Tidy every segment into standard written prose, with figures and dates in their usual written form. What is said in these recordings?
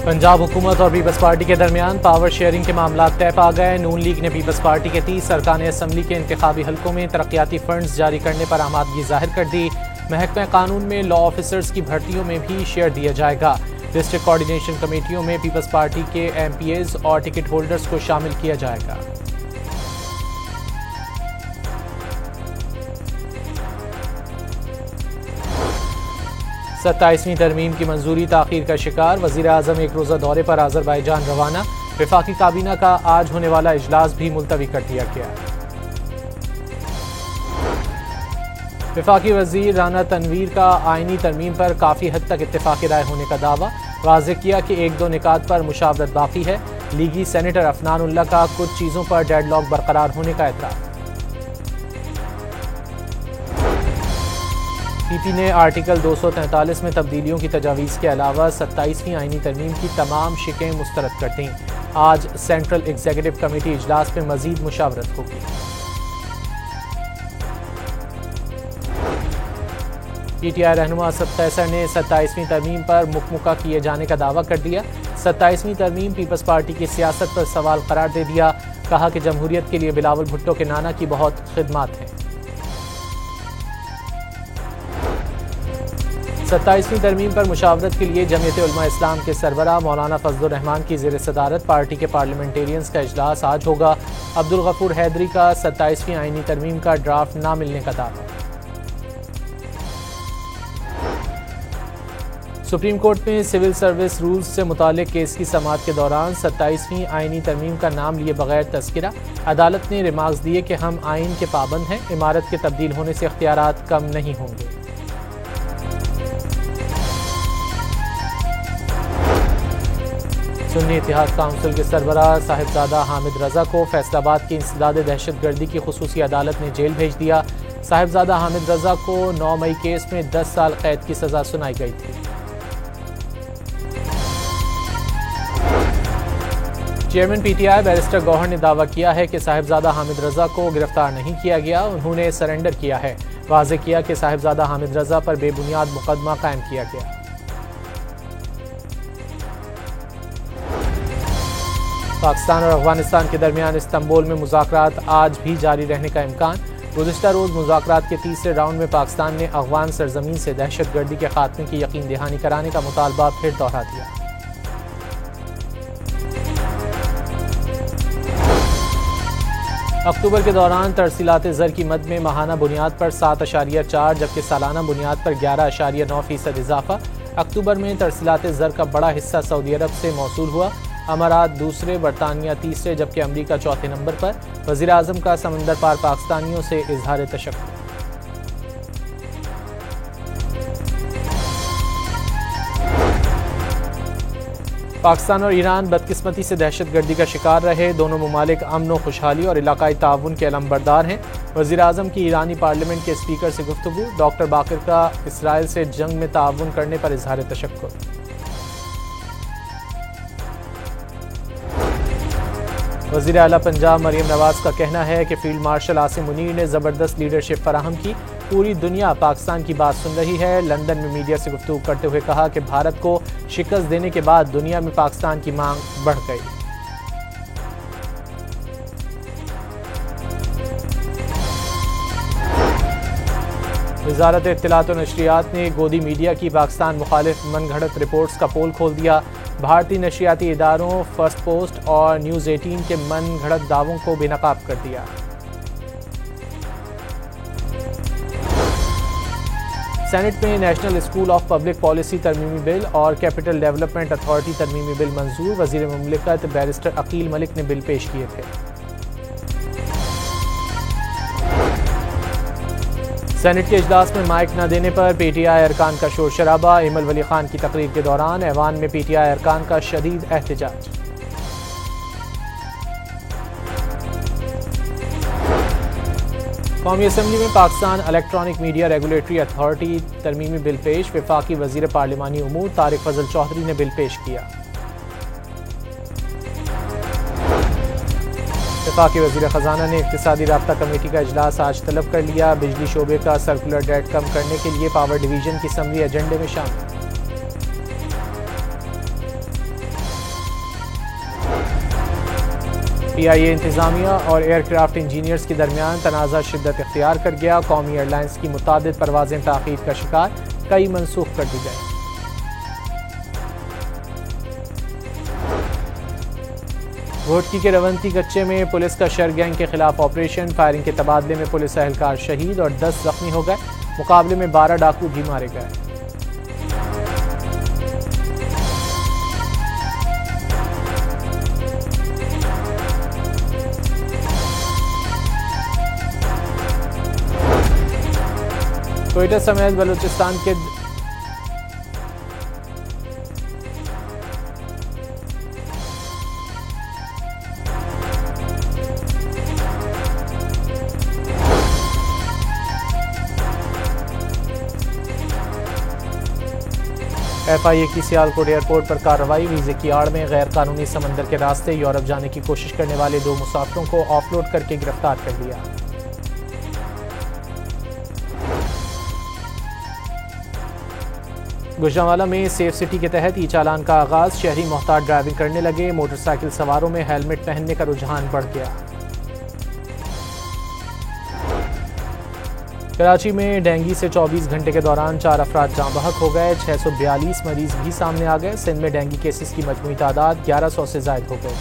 पंजाब हुकूमत और peoples party के दरमियान पावर शेयरिंग के मामला तय पा गए। नून लीग ने पीपल्स पार्टी के 30 अरकान असम्बली के इंतखाबी हलकों में तरक्याती फंड्स जारी करने पर आमादगी जाहिर कर दी। महकमा कानून में लॉ ऑफिसर्स की भर्तियों में भी शेयर दिया जाएगा। डिस्ट्रिक्ट कोऑर्डिनेशन कमेटियों में पीपल्स पार्टी के MPAs और टिकट होल्डर्स को शामिल किया जाएगा। सत्ताईसवीं तरमीम की मंजूरी ताखीर का शिकार। वज़ीर आज़म एक रोज़ा दौरे पर आज़रबाईजान रवाना। वफाकी काबीना का आज होने वाला इजलास भी मुलतवी कर दिया गया। वफाकी वज़ीर राना तनवीर का आईनी तरमीम पर काफ़ी हद तक इत्तेफाक राय होने का दावा। वाज़ेह किया कि एक दो निकात पर मुशावरत बाकी है। लीगी सेनेटर अफनान उल्लाह का कुछ चीज़ों पर डेडलॉक बरकरार होने का एतराफ़। PP ने आर्टिकल 243 में तब्दीलियों की तजावीज़ के अलावा 27वीं आईनी तरमीम की तमाम शिकें मुस्तरद कर दी। आज सेंट्रल एग्जीक्यूटिव कमेटी इजलास में मजीद मुशावरत होगी। PTI रहनुमा असद कैसर ने 27वीं तरमीम पर मुकमुका किए जाने का दावा कर दिया। 27वीं तरमीम पीपल्स पार्टी की सियासत पर सवाल करार दे दिया। कहा कि जमहूरियत के लिए बिलावल भुट्टो के नाना की बहुत खिदमत है। 27वीं तरमीम पर मुशावरत के लिए जमीयत उलमा इस्लाम के सरबराह मौलाना फजलुर रहमान की ज़ेर सदारत पार्टी के पार्लियामेंटेरियंस का इजलास आज होगा। अब्दुल गफूर हैदरी का 27वीं आईनी तरमीम का ड्राफ्ट ना मिलने का दावा। सुप्रीम कोर्ट में सिविल सर्विस रूल्स से मुतालिक केस की समाअत के दौरान 27वीं आईनी तरमीम का नाम लिए बगैर तज़किरा। अदालत ने रिमार्क्स दिए कि हम आइन के पाबंद हैं। इमारत के तब्दील होने से इख्तियारात कम नहीं होंगे। सुन्नी इत्तेहाद काउंसिल के सरबराह साहिबजादा हामिद रजा को फैसलाबाद की इंसदाद दहशतगर्दी की खुसूसी अदालत ने जेल भेज दिया। साहिबजादा हामिद रजा को 9 मई केस में 10 साल कैद की सजा सुनाई गई थी। चेयरमैन PTI बैरिस्टर गौहर ने दावा किया है कि साहिबजादा हामिद रजा को गिरफ्तार नहीं किया गया, उन्होंने सरेंडर किया है। वाज़ेह किया कि साहिबजादा हामिद रजा पर बेबुनियाद मुकदमा कायम किया गया। पाकिस्तान और अफगानिस्तान के दरमियान इस्तांबुल में मुज़ाकरात आज भी जारी रहने का इम्कान। गुज़िश्ता रोज़ मुज़ाकरात के तीसरे राउंड में पाकिस्तान ने अफगान सरजमीन से दहशतगर्दी के खात्मे की यकीन दहानी कराने का मुतालबा फिर दोहरा दिया। अक्टूबर के दौरान तरसीलात ज़र की मद में माहाना बुनियाद पर 7.4 जबकि सालाना बुनियाद पर 11.9% इजाफा। अक्टूबर में तरसीलात ज़र का बड़ा हिस्सा सऊदी अरब से मौसूल हुआ। अमारात दूसरे, बरतानिया तीसरे जबकि अमरीका चौथे नंबर पर। वज़ीर आज़म का समंदर पार पाकिस्तानियों से इजहार तशक्कुर। पाकिस्तान और ईरान बदकिस्मती से दहशतगर्दी का शिकार रहे। दोनों ममालिक अमन व खुशहाली और इलाकाई ताउन के अलमबरदार हैं। वज़ीर आज़म की ईरानी पार्लियामेंट के स्पीकर से गुफ्तगू। डॉक्टर बाकर का इसराइल से जंग में ताउन करने पर इजहार तशक्कुर। वज़ीर आला पंजाब मरीम नवाज का कहना है कि फील्ड मार्शल आसिम मुनीर ने ज़बरदस्त लीडरशिप फराहम की। पूरी दुनिया पाकिस्तान की बात सुन रही है। लंदन में मीडिया से गुफ्तगू करते हुए कहा कि भारत को शिकस्त देने के बाद दुनिया में पाकिस्तान की मांग बढ़ गई। वज़ारत इत्तलात व नशरियात ने गोदी मीडिया की पाकिस्तान मुखालिफ मनगढ़ंत रिपोर्ट्स का पोल खोल दिया। भारतीय नशरियाती इदारों फर्स्ट पोस्ट और न्यूज़ 18 के मनगढ़ंत दावों को बेनकाब कर दिया। सेनेट में national school of public policy तरमीमी बिल और कैपिटल डेवलपमेंट अथॉरिटी तरमीमी बिल मंजूर। वज़ीर मुमलिकत बैरिस्टर अकील मलिक ने बिल पेश किए थे। सेनेट के इजलास में माइक न देने पर PTI अरकान का शोर शराबा। इमल वली खान की तकरीर के दौरान ऐवान में PTI अरकान का शदीद एहतजाज। कौमी असम्बली में Pakistan electronic media regulatory authority तरमीमी बिल पेश। वफाकी वज़ीर पार्लिमानी उमूर तारिक फजल चौधरी ने बिल पेश किया। वफाकी वज़ीर ख़जाना ने इक़्तिसादी राब्ता कमेटी का इजलास आज तलब कर लिया। बिजली शोबे का सर्कुलर डेट कम करने के लिए पावर डिवीज़न की असम्बली एजेंडे में शामिल। PIA इंतजामिया और एयरक्राफ्ट इंजीनियर्स के दरमियान तनाज़ा शिद्दत इख्तियार कर गया। कौमी एयरलाइंस की मुतादिद परवाजें ताख़ीर का शिकार, कई मनसूख कर दी गई। घोटकी के रवंती कच्चे में पुलिस का शर गैंग के खिलाफ ऑपरेशन, फायरिंग के तबादले में पुलिस एहलकार शहीद और 10 जख्मी हो गए। मुकाबले में 12 डाकू भी मारे गए। क्वेटा समेत बलूचिस्तान के FIA की सियालकोट एयरपोर्ट पर कार्रवाई, वीजे की आड़ में गैर कानूनी समंदर के रास्ते यूरोप जाने की कोशिश करने वाले 2 मुसाफिरों को ऑफलोड करके गिरफ्तार कर लिया। गुजरांवाला में सेफ सिटी के तहत ई चालान का आगाज, शहरी मोहतात ड्राइविंग करने लगे। मोटरसाइकिल सवारों में हेलमेट पहनने का रुझान बढ़ गया। कराची में डेंगू से 24 घंटे के दौरान 4 अफराद जाँ बहक हो गए। 642 मरीज भी सामने आ गए। सिंध में डेंगू केसेस की मजमूई तादाद 1100 से जायद हो गई।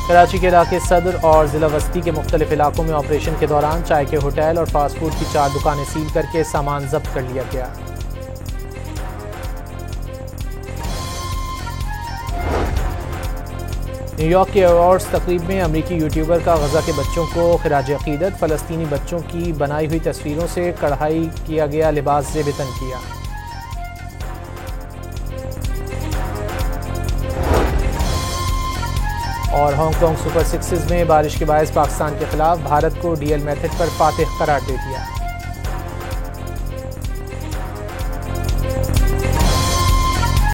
कराची के इलाके सदर और जिला वस्ती के मुख्तलिफ इलाकों में ऑपरेशन के दौरान चाय के होटल और फास्ट फूड की 4 दुकानें सील करके सामान जब्त कर लिया गया। न्यूयॉर्क के अवार्ड्स तकरीब में अमरीकी यूट्यूबर का गजा के बच्चों को खिराज अकीदत, फ़लस्तीनी बच्चों की बनाई हुई तस्वीरों से कढ़ाई किया गया लिबास ज़ेब तन किया। और हांगकांग सुपर 6 में बारिश के बायस पाकिस्तान के खिलाफ भारत को DL मेथड पर फातिह करार दे दिया।